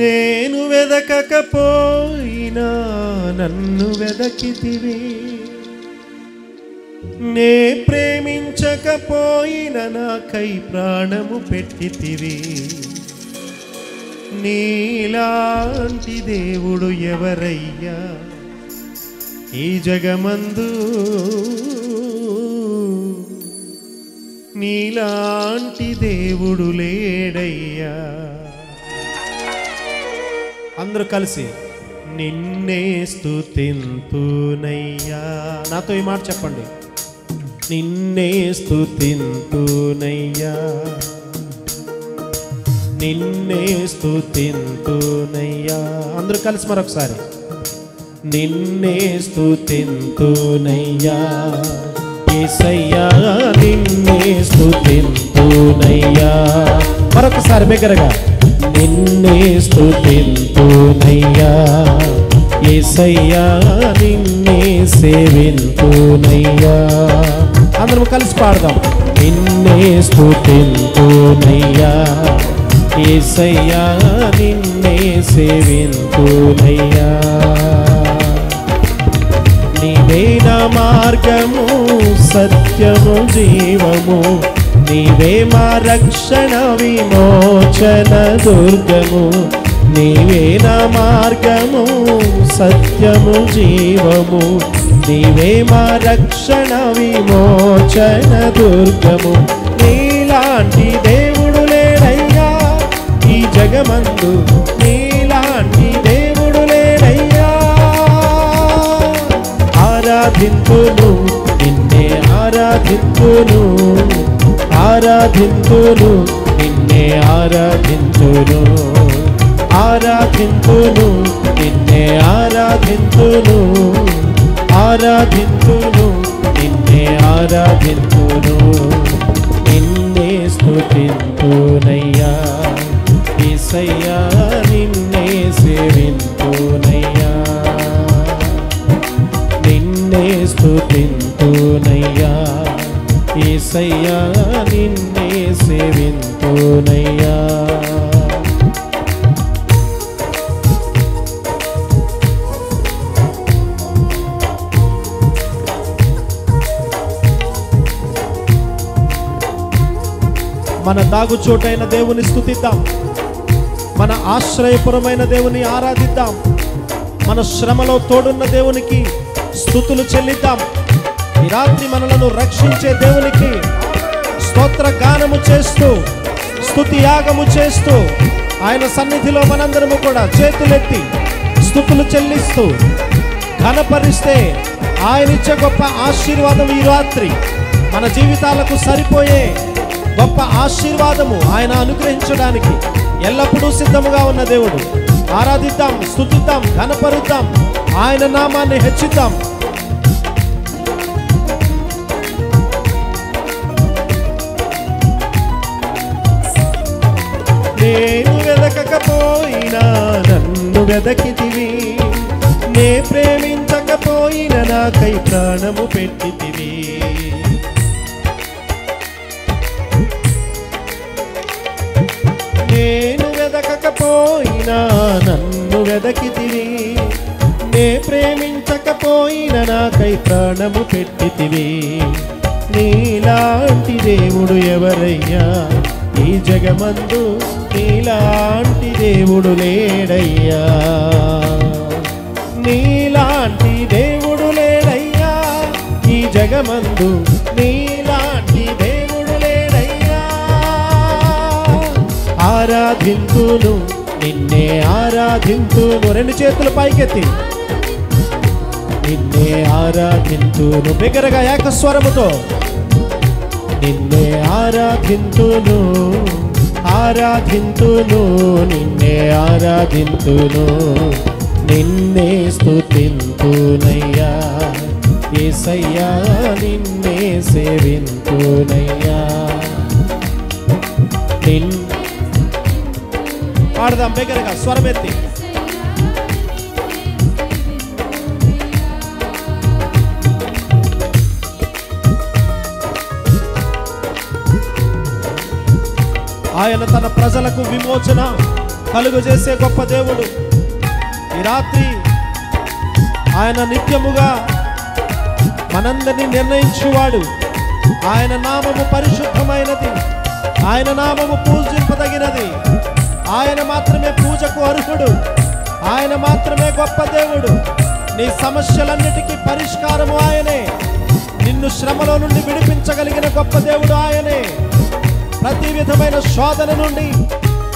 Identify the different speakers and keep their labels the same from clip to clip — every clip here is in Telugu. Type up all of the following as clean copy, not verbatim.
Speaker 1: నేను వెదకకపోయినా నన్ను వెదకితివి, నే ప్రేమించకపోయినా నాకై ప్రాణము పెట్టితివి. నీలాంటి దేవుడు ఎవరయ్యా ఈ జగమందు, నీలాంటి దేవుడు లేడయ్యా. అందరూ కలిసి నిన్నే స్తుతింతునయ్యా. నాతో ఈ మాట చెప్పండి, నిన్నే స్తుతింతునయ్యా, నిన్నే స్తుతింతునయ్యా. అందరూ కలిసి మరొకసారి నిన్నే స్తుతింతునయ్యా యేసయ్యా, నిన్నే స్తుతింతునయ్యా. మరొకసారి బిగ్గరగా నిన్నే స్తుతింతునయ్యా యేసయ్యా, నిన్నే సేవింతునయ్యా. అందరం కలిసి పాడదాం, నిన్నే స్తుతింతునయ్యా యేసయ్యా, నిన్నే సేవింతునయ్యా. నీవే నా మార్గము సత్యము జీవము, నీవే మా రక్షణ విమోచన దుర్గము. నీవే నా మార్గము సత్యము జీవము, నీవే మా రక్షణ విమోచన దుర్గము. నీలాంటి దేవుడు లేడయ్యా ఈ జగమందు, నీలాంటి దేవుడు లేడయ్యా. ఆరాధింతును నిన్నే ఆరాధింతును, ఆరాధింతును నిన్నే ఆరాధింతును, ఆరాధింతును నిన్నే ఆరాధింతును, ఆరాధింతును నిన్నే ఆరాధింతును. నిన్నే స్తుతింతునయ్యా యేసయ్యా, నిన్నే సేవింతునయ్యా, నిన్నే స్తుతింతునయ్యా యేసయ్యా, నిన్నే సేవింతునయ్యా. మన దాగుచోటైన దేవుని స్తుతిద్దాం, మన ఆశ్రయపురమైన దేవుని ఆరాధిద్దాం, మన శ్రమలో తోడున్న దేవునికి స్తుతులు చెల్లిద్దాం. ఈ రాత్రి మనలను రక్షించే దేవునికి స్తోత్ర గానము చేస్తూ, స్తుతి యాగము చేస్తూ, ఆయన సన్నిధిలో మనందరము కూడా చేతులెత్తి స్తుతులు చెల్లిస్తూ ఘనపరిస్తే ఆయన ఇచ్చే గొప్ప ఆశీర్వాదం ఈ రాత్రి మన జీవితాలకు సరిపోయే గొప్ప ఆశీర్వాదము ఆయన అనుగ్రహించడానికి ఎల్లప్పుడూ సిద్ధముగా ఉన్న దేవుడు. ఆరాధిద్దాం, స్తుతిద్దాం, ఘనపరుద్దాం, ఆయన నామాన్ని హెచ్చిద్దాం. నేను వెదకకపోయినా నన్ను వెదకితివి, నే ప్రేమించకపోయినా నాకై ప్రాణము పెట్టితివి. నేను వెదకకపోయినా నన్ను వెదకితివి, నే ప్రేమించకపోయినా నాకై ప్రాణము పెట్టితివి. నీలాంటి దేవుడు ఎవరయ్యా ఈ జగమందు, నీలాంటి దేవుడు లేడయ్యా, నీలాంటి దేవుడు లేడయ్యా ఈ జగమందు, నీలాంటి దేవుడు లేడయ్యా. ఆరాధింతును నిన్నే ఆరాధింతును, రెండు చేతులు పైకెత్తి నిన్నే ఆరాధింతును, బిగ్గరగా ఏకస్వరముతో నిన్నే ఆరాధింతును, ఆరాధింతును నిన్నే ఆరాధింతును, నిన్నే స్తుతింతునయ్యా యేసయ్యా, నిన్నే సేవింతునయ్యా. పాడదాం బిగ్గరగా స్వరమెత్తి. ఆయన తన ప్రజలకు విమోచన కలుగజేసే గొప్ప దేవుడు. ఈ రాత్రి ఆయన నిత్యముగా మనందరినీ నిర్ణయించువాడు. ఆయన నామము పరిశుద్ధమైనది, ఆయన నామము పూజింపదగినది. ఆయన మాత్రమే పూజకు అర్హుడు, ఆయన మాత్రమే గొప్ప దేవుడు. నీ సమస్యలన్నిటికీ పరిష్కారము ఆయనే. నిన్ను శ్రమలో నుండి విడిపించగలిగిన గొప్ప దేవుడు ఆయనే. ప్రతి విధమైన శోధన నుండి,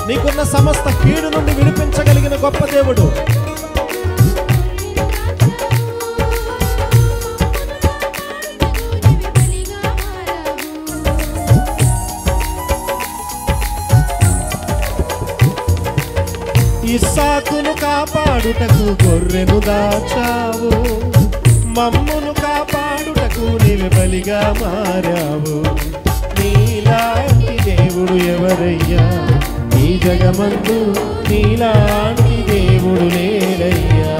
Speaker 1: నీకున్న సమస్త కీడు నుండి విడిపించగలిగిన గొప్ప దేవుడు. ఇస్సాకును కాపాడుటకు గొర్రెను దాచావు, మమ్మును కాపాడుటకు నీవే బలిగా మారావు. నీలాంటి దేవుడు ఎవరయ్యా ఈ జగమందు, నీలాంటి దేవుడు లేడయ్యా.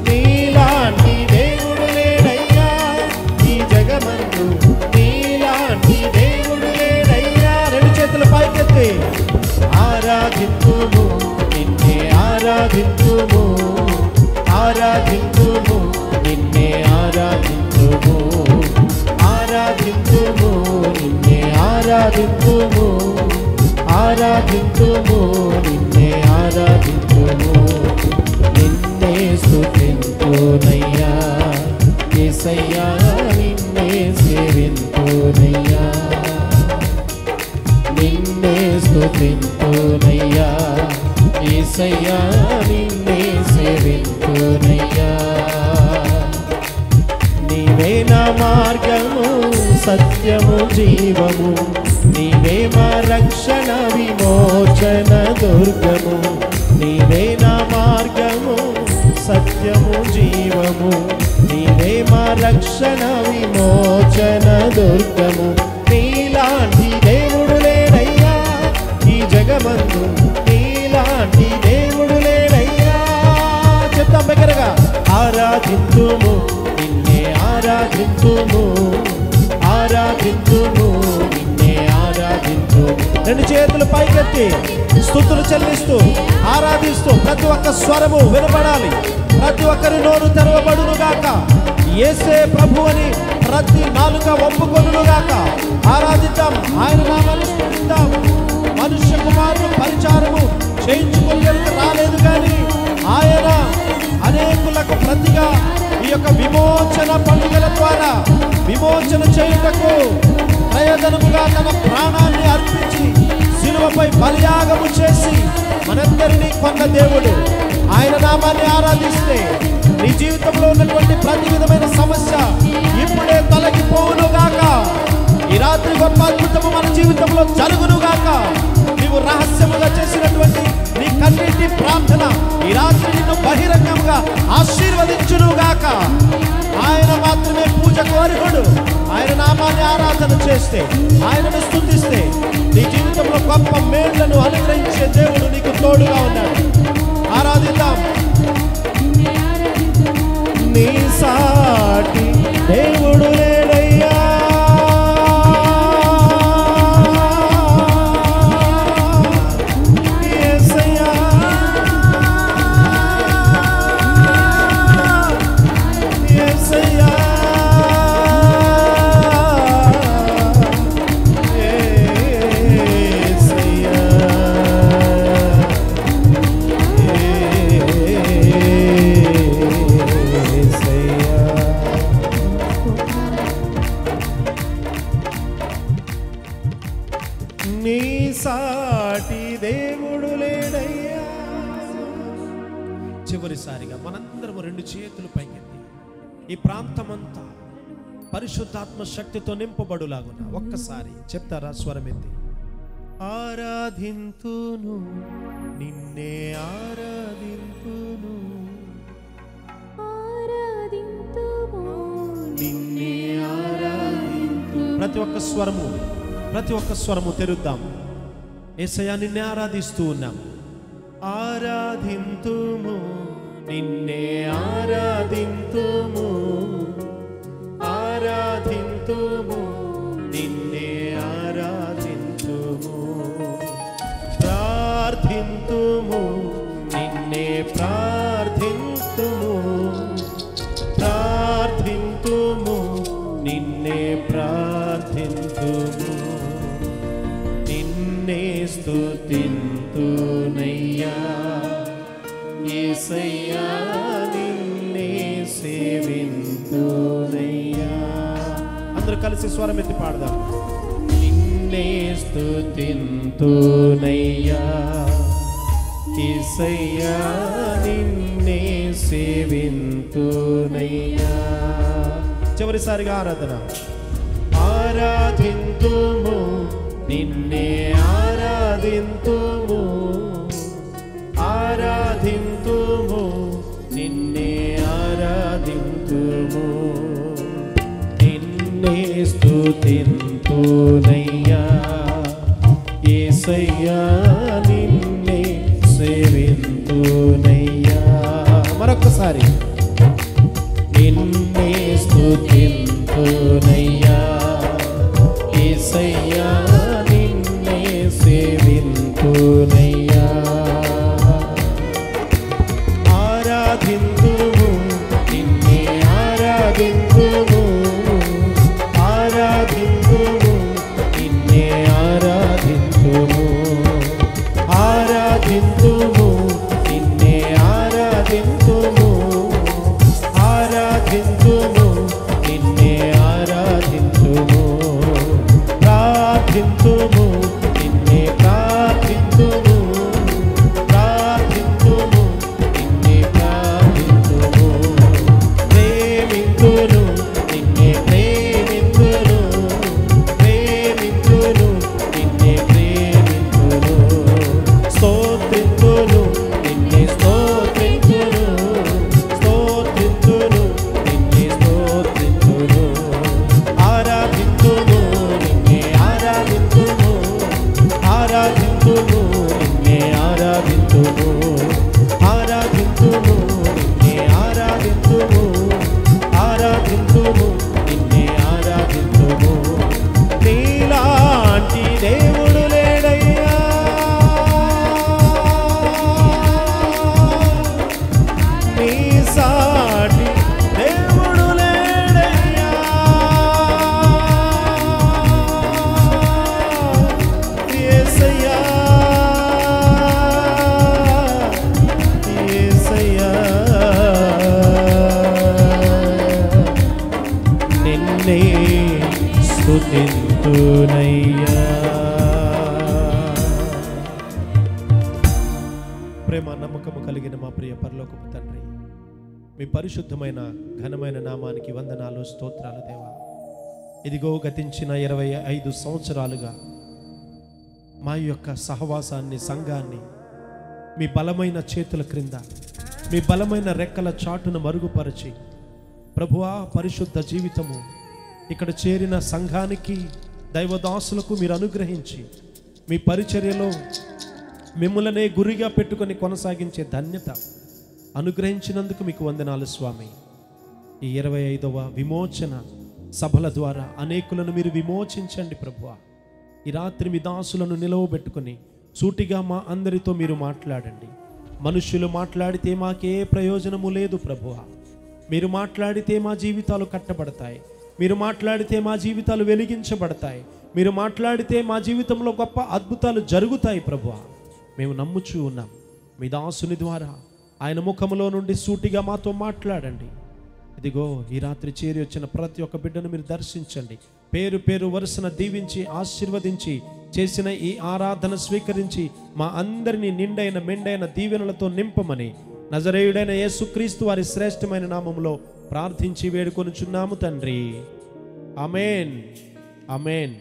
Speaker 1: నీలాంటి దేవుడు లేడయ్యా ఈ జగమందు, నీలాంటి దేవుడు లేడయ్యా. రెండు చేతులు పైకెత్తి ఆరాధింతుము, నిన్నే ఆరాధింతుము, ఆరాధింతుము, నిన్నే ఆరాధింతుము, ఆరాధింతుము, నిన్నే ఆరాధింతుము, ఆరాధింతుము, నిన్నే ఆరాధింతుము. నిన్నే స్తుతింతునయ్యా యేసయ్యా, నిన్నే సేవింతునయ్యా, నిన్నే స్తుతింతునయ్యా యేసయ్యా, నిన్నే సేవింతునయ్యా. నీవే నా మార్గము, సత్యము, జీవము, నీవే మా రక్షణ విమోచన దుర్గము. నీవే నా మార్గము, సత్యము, జీవము, నీవే మా రక్షణ విమోచన దుర్గము. నీలాంటి దేవుడు లేడయ్యా ఈ జగమందు, నీలాంటి దేవుడు లేడయ్యా. చెప్తాం దగ్గరగా ఆరాధింతుము, నిన్నే ఆరాధింతుము, ఆరాధింతుము, నిన్నే ఆరాధింతుము. రెండు చేతులు పైకెత్తి స్తుతులు చెల్లిస్తూ ఆరాధిస్తూ ప్రతి ఒక్క స్వరము వినబడాలి. ప్రతి ఒక్కరి నోరు తెరవబడును గాక. యేసే ప్రభు అని ప్రతి నాలుక ఒప్పుకొనును గాక. ఆరాధిద్దాం, ఆయన నామాన్ని స్తుతిద్దాం. మనుష్య కుమారుడు పరిచారము చేయించుకోలేక రాలేదు, కానీ ఆయన అనేకులకు ప్రతిగా ఈ యొక్క విమోచన పండుగల ద్వారా విమోచన చేయుటకు ప్రయోజనముగా తన ప్రాణాన్ని అర్పించి శిలువపై బలియాగము చేసి మనందరినీ కొన్న దేవుడు. ఆయన నామాన్ని ఆరాధిస్తే నీ జీవితంలో ఉన్నటువంటి ప్రతి విధమైన సమస్య ఇప్పుడే తొలగిపోవును గాక. ఈ రాత్రి గొప్ప అద్భుతము మన జీవితంలో జరుగును గాక. నీవు రహస్యముగా చేసినటువంటి నీ కన్నీటి ప్రార్థన ఈ రాత్రి నిన్ను బహిరంగంగా ఆశీర్వదించును గాక. ఆయన మాత్రమే పూజకు అర్హుడు. ఆయన నామాన్ని ఆరాధన చేస్తే, ఆయనను స్తుతిస్తే నీ జీవితంలో గొప్ప మేళ్లను అనుగ్రహించే దేవుడు నీకు తోడుగా ఉన్నాడు. ఆరాధిద్దాం. నీ సాటి దేవుడు లేడయ్యా, యేసయ్యా, యేసయ్యా, నీ సాటి దేవుడు లేడయ్యా. చివరిసారిగా మనందరం రెండు చేతులు పైకెత్తి ఈ ప్రాంతమంతా పరిశుద్ధాత్మ శక్తితో నింపబడులాగున ఒక్కసారి చెప్తారా స్వరమెత్తి? ఆరాధింతును, నిన్నే ఆరాధింతును, నిన్నే ఆరాధింతును. ప్రతి ఒక్క స్వరము తెరుద్దాం. యేసయ్యా నిన్నే ఆరాధిస్తూ ఉన్నాం. ఆరాధింతుము, నిన్నే ఆరాధింతుము, ఆరాధింతుము, నిన్నే ఆరాధింతుము. ప్రార్థింతుము నిన్నే ప్రార్థింతుము ప్రార్థింతుము నిన్నే ప్రార్థింతుము నిన్నే స్తుతింతునయ్యా యేసయ్యా నిన్నే సేవింతునయ్యా. అందరూ కలిసి స్వరం ఎత్తి పాడదాం. నిన్నే స్తుతింతునయ్యా యేసయ్యా నిన్నే సేవింతునయ్యా. చివరిసారిగా ఆరాధన. ఆరాధింతుము నిన్నే ఆరాధింతుము ఆరాధింతుము నిన్నే ఆరాధింతుము నిన్నే స్తుతింతునయ్యా యేసయ్యా నిన్నే సేవింతునయ్యా. మరొకసారి. నిన్నే స్తుతింతునయ్యా యేసయ్యా నిన్నే సేవింతునయ్యా. ఆరాధింతుము నిన్నే ఆరాధింతుము ఆరాధింతుము నిన్నే ఆరాధింతుము ఆరాధింతుము నిన్నే ఆరాధింతుము ఆరాధింతుము నిన్నే ఆరాధింతుము ప్రార్థింతుము నిన్నే ప్రార్థింతుము ప్రార్థింతుము నిన్నే ప్రార్థింతుము ప్రేమింతును నిన్నే ప్రేమింతును ప్రేమింతును నిన్నే ప్రేమింతును స్తోత్రింతును నిన్నే స్తోత్రింతును స్తోత్రింతును నిన్నే స్తోత్రింతును ఆరాధింతును నిన్నే ఆరాధింతును ఆరాధింతును నిన్నే ఆరాధింతును ఆరాధింతును నిన్నే ఆరాధింతును ఆరాధింతును నిన్నే ఆరాధింతును. నీలాంటి దేవుడు లేడయ్యా నీ సాటి దేవుడు లేడయ్యా యేసయ్యా యేసయ్యా నిన్నే స్తుతింతునయ్యా. ప్రేమ నమ్మకము కలిగిన మా ప్రియ పరలోకపు తండ్రి, మీ పరిశుద్ధమైన ఘనమైన నామానికి వందనాలు స్తోత్రాలు దేవా. ఇదిగో గతించిన 25 సంవత్సరాలుగా మా యొక్క సహవాసాన్ని సంఘాన్ని మీ బలమైన చేతుల క్రింద మీ బలమైన రెక్కల చాటును మరుగుపరిచి ప్రభువా పరిశుద్ధ జీవితము ఇక్కడ చేరిన సంఘానికి దైవదాసులకు మీరు అనుగ్రహించి మీ పరిచర్యలో మిమ్మల్నే గురిగా పెట్టుకొని కొనసాగించే ధన్యత అనుగ్రహించినందుకు మీకు వందనాలు స్వామి. ఈ 25వ విమోచన సభల ద్వారా అనేకులను మీరు విమోచించండి ప్రభువా. ఈ రాత్రి మీ దాసులను నిలవబెట్టుకొని సూటిగా మా అందరితో మీరు మాట్లాడండి. మనుష్యులు మాట్లాడితే మాకే ప్రయోజనము లేదు ప్రభువా. మీరు మాట్లాడితే మా జీవితాలు కట్టబడతాయి. మీరు మాట్లాడితే మా జీవితాలు వెలిగించబడతాయి. మీరు మాట్లాడితే మా జీవితంలో గొప్ప అద్భుతాలు జరుగుతాయి ప్రభువా. మేము నమ్ముచూ ఉన్నాం. మీ దాసుని ద్వారా ఆయన ముఖములో నుండి సూటిగా మాతో మాట్లాడండి. ఇదిగో ఈ రాత్రి చేరి వచ్చిన ప్రతి ఒక్క బిడ్డను మీరు దర్శించండి. పేరు పేరు వరుసన దీవించి ఆశీర్వదించి చేసిన ఈ ఆరాధన స్వీకరించి మా అందరినీ నిండైన మెండైన దీవెనలతో నింపమని నజరేయుడైన యేసుక్రీస్తు వారి శ్రేష్టమైన నామములో ప్రార్థించి వేడుకొనుచున్నాము తండ్రి. ఆమేన్ ఆమేన్.